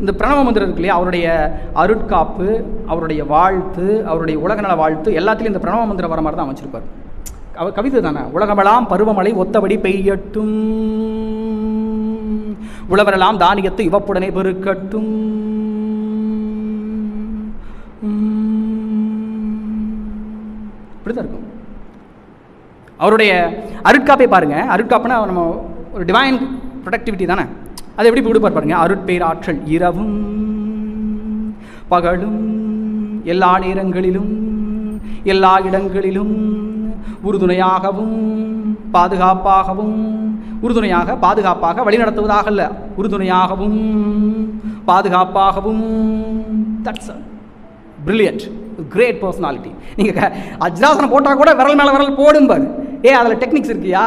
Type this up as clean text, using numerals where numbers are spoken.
இந்த பிரணவ மந்திரம் இருக்கு இல்லையா, அவருடைய அருட்காப்பு, அவருடைய வாழ்த்து, அவருடைய உலகநல வாழ்த்து எல்லாத்திலையும் இந்த பிரணவ மந்திரம் வர மாதிரி தான் அமைச்சிருப்பார். அவர் கவிதை தானே, உலகமெல்லாம் பருவமழை ஒத்தபடி பெய்யட்டும், உழவரெல்லாம் தானியத்தை இவப்புடனே பெருக்கட்டும். இப்படிதான் இருக்கும் அவருடைய அருட்காப்பை பாருங்க. அருட்காப்புனா நம்ம ஒரு டிவைன் ப்ரொடக்டிவிட்டி தானே, அது எப்படி கொடுப்பார் பாருங்க. அருட்பேராற்றல் இரவும் பகலும் எல்லா நேரங்களிலும் எல்லா இடங்களிலும் உறுதுணையாகவும் பாதுகாப்பாகவும், உறுதுணையாக பாதுகாப்பாக வழிநடத்துவதாக அல்ல, உறுதுணையாகவும் பாதுகாப்பாகவும். That's brilliant, great personality. நீங்கள் அஜ்ராசனம் போட்டால் கூட விரல் மேலே விரல் போடும் பாரு. அதில் டெக்னிக்ஸ் இருக்கியா?